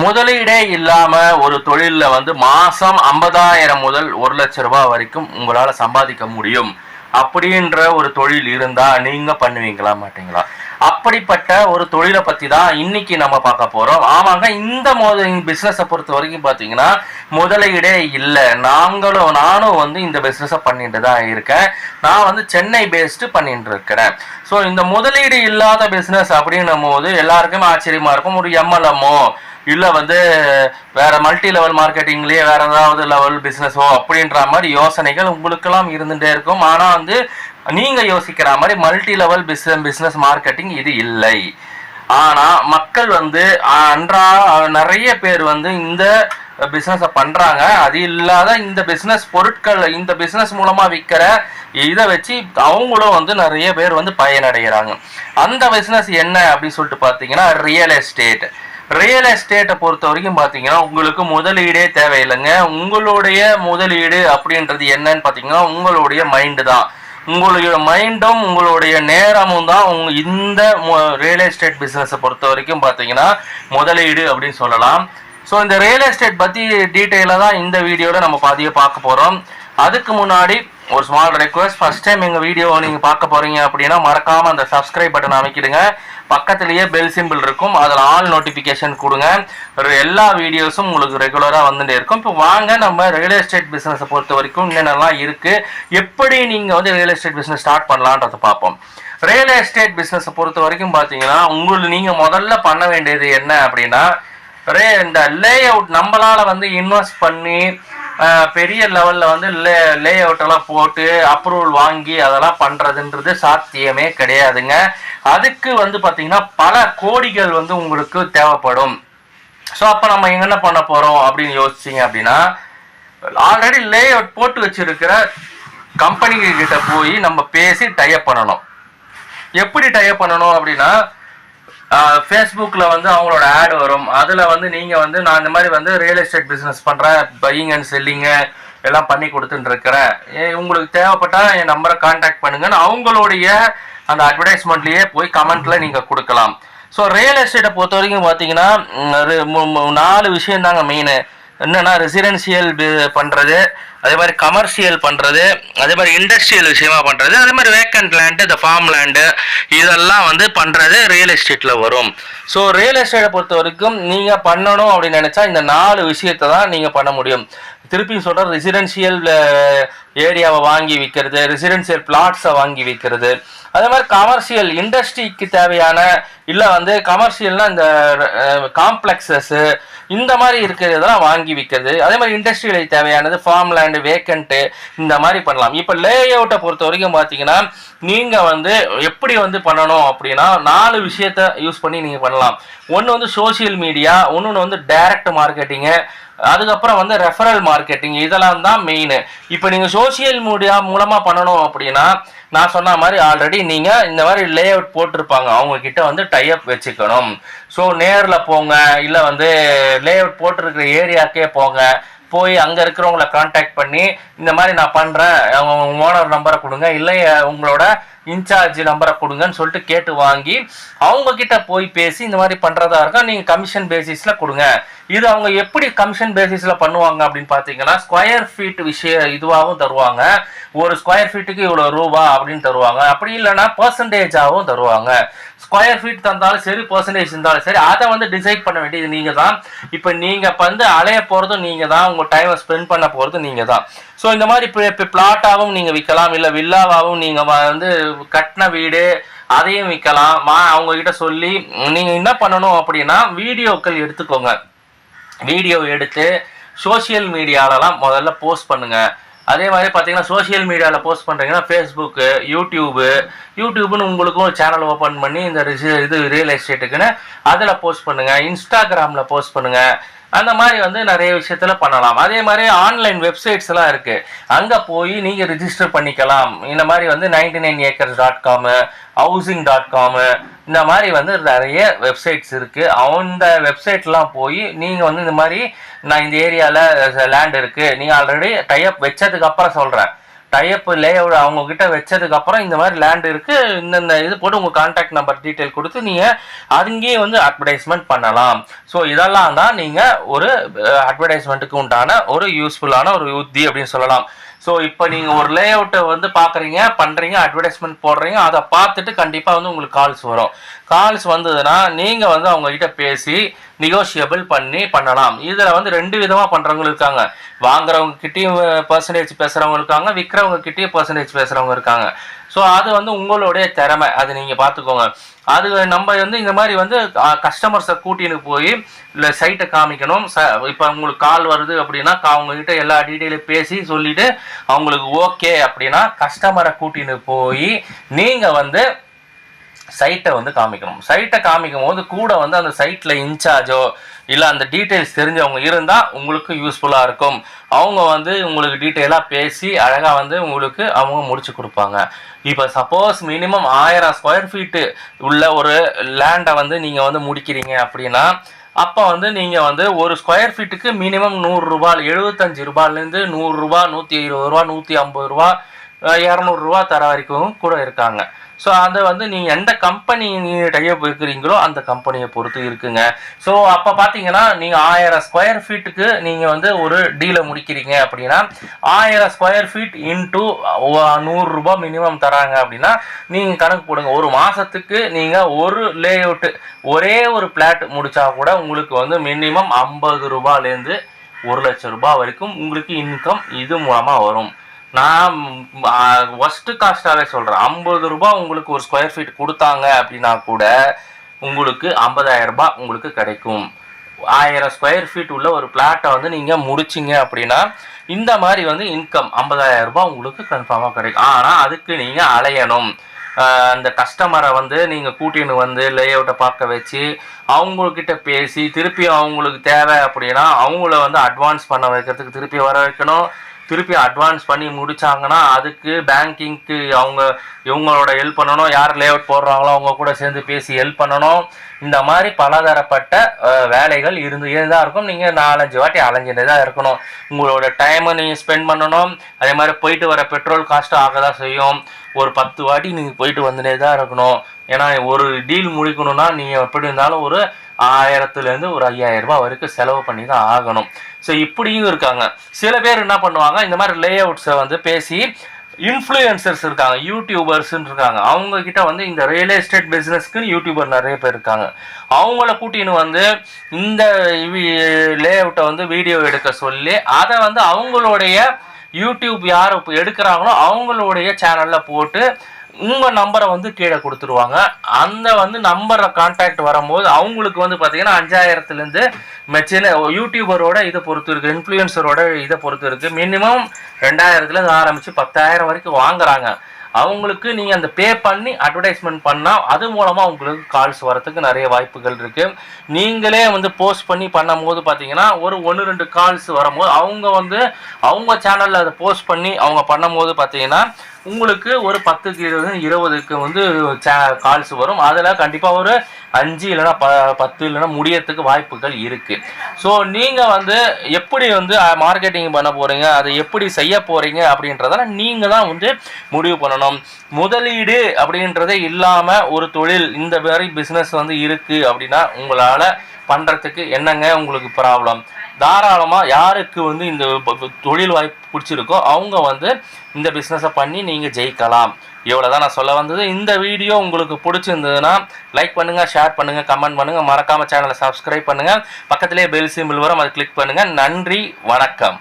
முதலீடே இல்லாம ஒரு தொழில்ல வந்து மாசம் 50,000 முதல் 1,00,000 ரூபாய் வரைக்கும் உங்களால சம்பாதிக்க முடியும் அப்படின்ற ஒரு தொழில் இருந்தா நீங்க பண்ணுவீங்களா மாட்டீங்களா? அப்படிப்பட்ட ஒரு தொழிலை பத்தி தான் இன்னைக்கு நம்ம பார்க்க போறோம். ஆமாங்க, இந்த பிசினஸை பொறுத்த வரைக்கும் பாத்தீங்கன்னா முதலீடே இல்லை. நானும் வந்து இந்த பிசினஸை பண்ணிட்டு தான் இருக்கேன். நான் வந்து சென்னை பேஸ்டு பண்ணிட்டு இருக்கிறேன். ஸோ இந்த முதலீடு இல்லாத பிசினஸ் அப்படின்னும் போது எல்லாருக்குமே ஆச்சரியமா இருக்கும். ஒரு எம்எல்எம்மோ இல்லை வந்து வேற மல்டி லெவல் மார்க்கெட்டிங்லேயே வேற ஏதாவது லெவல் பிஸ்னஸோ அப்படின்ற மாதிரி யோசனைகள் உங்களுக்கெல்லாம் இருந்துகிட்டே இருக்கும். ஆனால் வந்து நீங்கள் யோசிக்கிற மாதிரி மல்டி லெவல் பிஸ்னஸ் மார்க்கெட்டிங் இது இல்லை. ஆனால் மக்கள் வந்து நிறைய பேர் வந்து இந்த பிஸ்னஸை பண்ணுறாங்க. அது இல்லாத இந்த பிஸ்னஸ் பொருட்கள், இந்த பிஸ்னஸ் மூலமாக விற்கிற இதை வச்சு அவங்களும் வந்து நிறைய பேர் வந்து பயனடைகிறாங்க. அந்த பிஸ்னஸ் என்ன அப்படின்னு சொல்லிட்டு பார்த்தீங்கன்னா ரியல் எஸ்டேட். ரியல் எஸ்டேட்டை பொறுத்த வரைக்கும் பார்த்தீங்கன்னா உங்களுக்கு முதலீடே தேவையில்லைங்க. உங்களுடைய முதலீடு அப்படின்றது என்னன்னு பார்த்தீங்கன்னா உங்களுடைய மைண்டு தான். உங்களுடைய மைண்டும் உங்களுடைய நேரமும் தான் இந்த ரியல் எஸ்டேட் பிஸ்னஸை பொறுத்த வரைக்கும் பார்த்தீங்கன்னா முதலீடு அப்படின்னு சொல்லலாம். ஸோ இந்த ரியல் எஸ்டேட் பற்றி டீட்டெயிலாக தான் இந்த வீடியோவில் நம்ம பாதியை பார்க்க போகிறோம். அதுக்கு முன்னாடி ஒரு ஸ்மால் ரெக்வஸ்ட், ஃபர்ஸ்ட் டைம் எங்கள் வீடியோவை நீங்கள் பார்க்க போகிறீங்க அப்படின்னா மறக்காமல் அந்த சப்ஸ்கிரைப் பட்டன் அமைக்கிடுங்க. பக்கத்துலேயே பெல் சிம்பிள் இருக்கும், அதில் ஆல் நோட்டிஃபிகேஷன் கொடுங்க. எல்லா வீடியோஸும் உங்களுக்கு ரெகுலராக வந்துட்டே இருக்கும். இப்போ வாங்க நம்ம ரியல் எஸ்டேட் பிஸ்னஸை பொறுத்த வரைக்கும் என்னென்னலாம் இருக்குது, எப்படி நீங்கள் வந்து ரியல் எஸ்டேட் பிஸ்னஸ் ஸ்டார்ட் பண்ணலான்றதை பார்ப்போம். ரியல் எஸ்டேட் பிஸ்னஸை பொறுத்த வரைக்கும் பார்த்தீங்கன்னா நீங்கள் முதல்ல பண்ண வேண்டியது என்ன அப்படின்னா இந்த லே அவுட். நம்மளால் வந்து இன்வெஸ்ட் பண்ணி பெரிய லெவலில் வந்து லே அவுட்டெல்லாம் போட்டு அப்ரூவல் வாங்கி அதெல்லாம் பண்ணுறதுன்றது சாத்தியமே கிடையாதுங்க. அதுக்கு வந்து பார்த்தீங்கன்னா பல கோடிகள் வந்து உங்களுக்கு தேவைப்படும். ஸோ அப்போ நம்ம என்ன பண்ண போகிறோம் அப்படின்னு யோசிச்சிங்க அப்படின்னா ஆல்ரெடி லே அவுட் போட்டு வச்சுருக்கிற கம்பெனிகிட்ட போய் நம்ம பேசி டைப் பண்ணணும். எப்படி டைப் பண்ணணும் அப்படின்னா ஃபேஸ்புக்கில் வந்து அவங்களோட ஆட் வரும். அதில் வந்து நீங்கள் வந்து நான் இந்த மாதிரி வந்து ரியல் எஸ்டேட் பிஸ்னஸ் பண்ணுறேன், பையிங் அண்ட் செல்லிங்கு எல்லாம் பண்ணி கொடுத்துட்டுருக்கிறேன், உங்களுக்கு தேவைப்பட்டால் என் நம்பரை கான்டாக்ட் பண்ணுங்கன்னு அவங்களுடைய அந்த அட்வர்டைஸ்மெண்ட்லேயே போய் கமெண்ட்டில் நீங்கள் கொடுக்கலாம். ஸோ ரியல் எஸ்டேட்டை பொறுத்த வரைக்கும் பார்த்தீங்கன்னா 4 விஷயம் தாங்க மெயின். என்னென்னா ரெசிடென்சியல் பண்ணுறது, அதே மாதிரி கமர்ஷியல் பண்ணுறது, அதே மாதிரி இண்டஸ்ட்ரியல் விஷயமா பண்ணுறது, அதே மாதிரி வேக்கண்ட் லேண்டு, இந்த ஃபார்ம் லேண்டு, இதெல்லாம் வந்து பண்ணுறது ரியல் எஸ்டேட்டில் வரும். ஸோ ரியல் எஸ்டேட்டை பொறுத்த வரைக்கும் நீங்கள் பண்ணணும் அப்படின்னு நினச்சா இந்த 4 விஷயத்தை தான் நீங்கள் பண்ண முடியும். திருப்பி சொல்கிற ரெசிடென்ஷியல் ஏரியாவை வாங்கி விற்கிறது, ரெசிடென்ஷியல் பிளாட்ஸை வாங்கி விற்கிறது, அதே மாதிரி கமர்ஷியல் இண்டஸ்ட்ரிக்கு தேவையான இல்லை வந்து கமர்ஷியல்னால் இந்த காம்ப்ளெக்ஸஸ்ஸு இந்த மாதிரி இருக்கிறதெல்லாம் வாங்கி விற்கிறது, அதே மாதிரி இண்டஸ்ட்ரியலுக்கு தேவையானது ஃபார்ம் லேண்டு, வேக்கண்ட்டு, இந்த மாதிரி பண்ணலாம். இப்போ லே அவுட்டை பொறுத்த வரைக்கும் பார்த்தீங்கன்னா நீங்கள் வந்து எப்படி வந்து பண்ணணும் அப்படின்னா 4 விஷயத்த யூஸ் பண்ணி நீங்கள் பண்ணலாம். ஒன்று வந்து சோசியல் மீடியா, ஒன்று வந்து டைரக்ட் மார்க்கெட்டிங்கு, அதுக்கப்புறம் வந்து ரெஃபரல் மார்க்கெட்டிங், இதெல்லாம் தான் மெயின். இப்போ நீங்கள் சோசியல் மீடியா மூலமாக பண்ணணும் அப்படின்னா நான் சொன்ன மாதிரி ஆல்ரெடி நீங்கள் இந்த மாதிரி லே அவுட் போட்டிருப்பாங்க, அவங்கக்கிட்ட வந்து டைப் வச்சுக்கணும். ஸோ நேரில் போங்க, இல்லை வந்து லே அவுட் போட்டிருக்கிற ஏரியாக்கே போங்க, போய் அங்கே இருக்கிறவங்கள கான்டாக்ட் பண்ணி இந்த மாதிரி நான் பண்ணுறேன், ஓனர் நம்பரை கொடுங்க, இல்லை உங்களோட இன்சார்ஜ் நம்பரை கொடுங்கன்னு சொல்லிட்டு கேட்டு வாங்கி அவங்கக்கிட்ட போய் பேசி இந்த மாதிரி பண்ணுறதா இருக்கா நீங்கள் கமிஷன் பேசிஸில் கொடுங்க. இது அவங்க எப்படி கமிஷன் பேசிஸில் பண்ணுவாங்க அப்படின்னு பார்த்தீங்கன்னா ஸ்கொயர் ஃபீட் இதுவாகவும் தருவாங்க. ஒரு ஸ்கொயர் ஃபீட்டுக்கு இவ்வளோ ரூபா அப்படின்னு தருவாங்க. அப்படி இல்லைன்னா பர்சன்டேஜாகவும் தருவாங்க. ஸ்கொயர் ஃபீட் தந்தாலும் சரி, பர்சன்டேஜ் இருந்தாலும் சரி, அதை வந்து டிசைட் பண்ண வேண்டியது நீங்கள் தான். இப்போ நீங்கள் வந்து அலைய போகிறதும் நீங்கள் தான், உங்கள் டைமை ஸ்பெண்ட் பண்ண போகிறதும் நீங்கள் தான். ஸோ இந்த மாதிரி இப்போ பிளாட்டாகவும் நீங்கள் விற்கலாம், இல்லை வில்லாவாகவும் நீங்கள் வந்து கட்டின வீடு அதையும் விற்கலாம். அவங்கக்கிட்ட சொல்லி நீங்கள் என்ன பண்ணணும் அப்படின்னா வீடியோக்கள் எடுத்துக்கோங்க. வீடியோ எடுத்து சோசியல் மீடியாலலாம் முதல்ல போஸ்ட் பண்ணுங்கள். அதே மாதிரி பார்த்தீங்கன்னா சோசியல் மீடியாவில் போஸ்ட் பண்ணுறீங்கன்னா ஃபேஸ்புக்கு, யூடியூப்னு உங்களுக்கும் ஒரு சேனல் ஓப்பன் பண்ணி இந்த இது ரியல் எஸ்டேட்டுக்குன்னு அதில் போஸ்ட் பண்ணுங்கள். இன்ஸ்டாகிராமில் போஸ்ட் பண்ணுங்கள். அந்த மாதிரி வந்து நிறைய விஷயத்தில் பண்ணலாம். அதே மாதிரி ஆன்லைன் வெப்சைட்ஸ்லாம் இருக்குது, அங்கே போய் நீங்கள் ரிஜிஸ்டர் பண்ணிக்கலாம். இந்த மாதிரி வந்து 99acres.com, housing.com, இந்த மாதிரி வந்து நிறைய வெப்சைட்ஸ் இருக்குது. அந்த வெப்சைட்லாம் போய் நீங்கள் வந்து இந்த மாதிரி நான் இந்த ஏரியாவில் லேண்ட் இருக்குது, நீங்கள் ஆல்ரெடி டைப் வச்சதுக்கப்புறம் சொல்கிறேன், டைப் லேஅவுட் அவங்க கிட்ட வச்சதுக்கு அப்புறம் இந்த மாதிரி லேண்ட் இருக்கு, இந்த இது போட்டு உங்க கான்டாக்ட் நம்பர் டீடைல் கொடுத்து நீங்க அங்கேயே வந்து அட்வர்டைஸ்மெண்ட் பண்ணலாம். ஸோ இதெல்லாம் தான் நீங்க ஒரு அட்வர்டைஸ்மெண்ட்டுக்கு உண்டான ஒரு யூஸ்ஃபுல்லான ஒரு யுத்தி அப்படின்னு சொல்லலாம். ஸோ இப்போ நீங்கள் ஒரு லே அவுட்டை வந்து பார்க்குறீங்க, பண்ணுறீங்க, அட்வர்டைஸ்மெண்ட் போடுறீங்க, அதை பார்த்துட்டு கண்டிப்பாக வந்து உங்களுக்கு கால்ஸ் வரும். கால்ஸ் வந்ததுன்னா நீங்கள் வந்து அவங்ககிட்ட பேசி நெகோஷியபிள் பண்ணலாம். இதில் வந்து 2 விதமாக பண்ணுறவங்க இருக்காங்க. வாங்குறவங்க கிட்டேயும் பர்சன்டேஜ் பேசுகிறவங்க இருக்காங்க, விற்கிறவங்க கிட்டேயும் பர்சன்டேஜ் பேசுகிறவங்க இருக்காங்க. ஸோ அது வந்து உங்களுடைய திறமை, அது நீங்கள் பார்த்துக்கோங்க. அது நம்ம வந்து இந்த மாதிரி வந்து கஸ்டமர்ஸை கூட்டின்னு போய் இல்லை சைட்டை காமிக்கணும். இப்போ உங்களுக்கு கால் வருது அப்படின்னா அவங்ககிட்ட எல்லா டீட்டெயிலும் பேசி சொல்லிவிட்டு அவங்களுக்கு ஓகே அப்படின்னா கஸ்டமரை கூட்டின்னு போய் நீங்கள் வந்து சைட்டை வந்து காமிக்கணும். சைட்டை காமிக்கும் போது கூட வந்து அந்த சைட்டில் இன்சார்ஜோ இல்லை அந்த டீட்டெயில்ஸ் தெரிஞ்சவங்க இருந்தால் உங்களுக்கு யூஸ்ஃபுல்லாக இருக்கும். அவங்க வந்து உங்களுக்கு டீட்டெயிலாக பேசி அழகாக வந்து உங்களுக்கு அவங்க முடிச்சு கொடுப்பாங்க. இப்போ சப்போஸ் மினிமம் 1000 ஸ்கொயர் ஃபீட்டு உள்ள ஒரு லேண்டை வந்து நீங்கள் வந்து முடிக்கிறீங்க அப்படின்னா அப்போ வந்து நீங்கள் வந்து ஒரு ஸ்கொயர் ஃபீட்டுக்கு மினிமம் 100 ரூபா, 75 ரூபாயிலேருந்து 100 ரூபா, 120 ரூபா, 150 ரூபா, 200 ரூபா தர வரைக்கும் கூட இருக்காங்க. ஸோ அதை வந்து நீங்கள் எந்த கம்பெனி டைப் இருக்கிறீங்களோ அந்த கம்பெனியை பொறுத்து இருக்குங்க. ஸோ அப்போ பார்த்தீங்கன்னா நீங்கள் 1000 ஸ்கொயர் ஃபீட்டுக்கு நீங்கள் வந்து ஒரு டீலை முடிக்கிறீங்க அப்படின்னா 1000 ஸ்கொயர் ஃபீட் இன்ட்டு 100 ரூபா மினிமம் தராங்க அப்படின்னா நீங்கள் கணக்கு போடுங்க. ஒரு மாதத்துக்கு நீங்கள் ஒரு லே அவுட்டு ஒரே ஒரு பிளாட் முடித்தா கூட உங்களுக்கு வந்து மினிமம் 50 ரூபாயிலேருந்து 1 லட்சம் ரூபாய் வரைக்கும் உங்களுக்கு இன்கம் இது மூலமாக வரும். நான் ஒஸ்ட்டு காஸ்ட்டாகவே சொல்கிறேன். 50 ரூபாய் உங்களுக்கு ஒரு ஸ்கொயர் ஃபீட் கொடுத்தாங்க அப்படின்னா கூட உங்களுக்கு 50,000 ரூபாய் உங்களுக்கு கிடைக்கும். 1000 ஸ்கொயர் ஃபீட் உள்ள ஒரு பிளாட்டை வந்து நீங்கள் முடிச்சிங்க அப்படின்னா இந்த மாதிரி வந்து இன்கம் 50,000 ரூபாய் உங்களுக்கு கன்ஃபார்மாக கிடைக்கும். ஆனால் அதுக்கு நீங்கள் அலையணும். அந்த கஸ்டமரை வந்து நீங்கள் கூட்டின்னு வந்து லே அவுட்டை பார்க்க வச்சு அவங்கக்கிட்ட பேசி திருப்பி அவங்களுக்கு தேவை அப்படின்னா அவங்கள வந்து அட்வான்ஸ் பண்ண வைக்கிறதுக்கு திருப்பி வர வைக்கணும். திருப்பி அட்வான்ஸ் பண்ணி முடிச்சாங்கன்னா அதுக்கு பேங்கிங்க்கு இவங்களோட ஹெல்ப் பண்ணணும். யார் லே அவுட் போடுறாங்களோ அவங்க கூட சேர்ந்து பேசி ஹெல்ப் பண்ணணும். இந்த மாதிரி பலதரப்பட்ட வேலைகள் இருந்துகிட்டே தான் இருக்கும். நீங்கள் 4-5 வாட்டி அலைஞ்சிட்டே தான் இருக்கணும். உங்களோட டைமை நீங்கள் ஸ்பெண்ட் பண்ணணும். அதே மாதிரி போயிட்டு வர பெட்ரோல் காஸ்ட்டும் ஆக தான் செய்யும். ஒரு 10 வாட்டி நீங்கள் போயிட்டு வந்துட்டே தான் இருக்கணும். ஏன்னா ஒரு டீல் முடிக்கணும்னா நீங்கள் எப்படி இருந்தாலும் ஒரு 1000லேருந்து ஒரு 5000 ரூபாய் வரைக்கும் செலவு பண்ணி தான் ஆகணும். ஸோ இப்படியும் இருக்காங்க. சில பேர் என்ன பண்ணுவாங்க, இந்த மாதிரி லே அவுட்ஸை வந்து பேசி இன்ஃப்ளூயன்சர்ஸ் இருக்காங்க, யூடியூபர்ஸ்ன்னு இருக்காங்க. அவங்கக்கிட்ட வந்து இந்த ரியல் எஸ்டேட் பிஸ்னஸ்க்குன்னு யூடியூபர் நிறைய பேர் இருக்காங்க. அவங்கள கூட்டின்னு வந்து இந்த லே அவுட்டை வந்து வீடியோ எடுக்க சொல்லி அதை வந்து அவங்களுடைய யூடியூப் யார் இப்போ எடுக்கிறாங்களோ அவங்களுடைய சேனலில் போட்டு உங்கள் நம்பரை வந்து கீழே கொடுத்துருவாங்க. அந்த வந்து நம்பரை கான்டாக்ட் வரும்போது அவங்களுக்கு வந்து பார்த்தீங்கன்னா 5000லேருந்து மெச்சின யூடியூபரோட இதை பொறுத்து இருக்குது, இன்ஃப்ளூயன்சரோட இதை பொறுத்து இருக்குது. மினிமம் 2000லேருந்து ஆரம்பித்து 10,000 வரைக்கும் வாங்குறாங்க. அவங்களுக்கு நீங்கள் அந்த பே பண்ணி அட்வர்டைஸ்மெண்ட் பண்ணால் அது மூலமாக உங்களுக்கு கால்ஸ் வரத்துக்கு நிறைய வாய்ப்புகள் இருக்குது. நீங்களே வந்து போஸ்ட் பண்ணி பண்ணும்போது பார்த்தீங்கன்னா ஒரு 1-2 கால்ஸ் வரும்போது அவங்க வந்து அவங்க சேனலில் அதை போஸ்ட் பண்ணி அவங்க பண்ணும்போது பார்த்தீங்கன்னா உங்களுக்கு ஒரு 10க்கு 20க்கு வந்து கால்ஸ் வரும். அதில் கண்டிப்பாக ஒரு 5 இல்லைன்னா 10 இல்லைன்னா முடியறதுக்கு வாய்ப்புகள் இருக்குது. ஸோ நீங்கள் வந்து எப்படி வந்து மார்க்கெட்டிங் பண்ண போகிறீங்க, அதை எப்படி செய்ய போகிறீங்க அப்படின்றதெல்லாம் நீங்கள் தான் வந்து முடிவு பண்ணணும். முதலீடு அப்படின்றதே இல்லாமல் ஒரு தொழில் இந்த மாதிரி பிஸ்னஸ் வந்து இருக்குது அப்படின்னா உங்களால் பண்ணுறதுக்கு என்னங்க உங்களுக்கு ப்ராப்ளம்? தாராளமாக யாருக்கு வந்து இந்த தொழில் வாய்ப்பு பிடிச்சிருக்கோ அவங்க வந்து இந்த பிஸ்னஸை பண்ணி நீங்கள் ஜெயிக்கலாம். இவ்வளோ தான் நான் சொல்ல வந்தது. இந்த வீடியோ உங்களுக்கு பிடிச்சிருந்ததுன்னா லைக் பண்ணுங்கள், ஷேர் பண்ணுங்கள், கமெண்ட் பண்ணுங்கள், மறக்காமல் சேனலை சப்ஸ்கிரைப் பண்ணுங்கள். பக்கத்திலே பெல் சிம்பிள் வரும், அதை கிளிக் பண்ணுங்கள். நன்றி, வணக்கம்.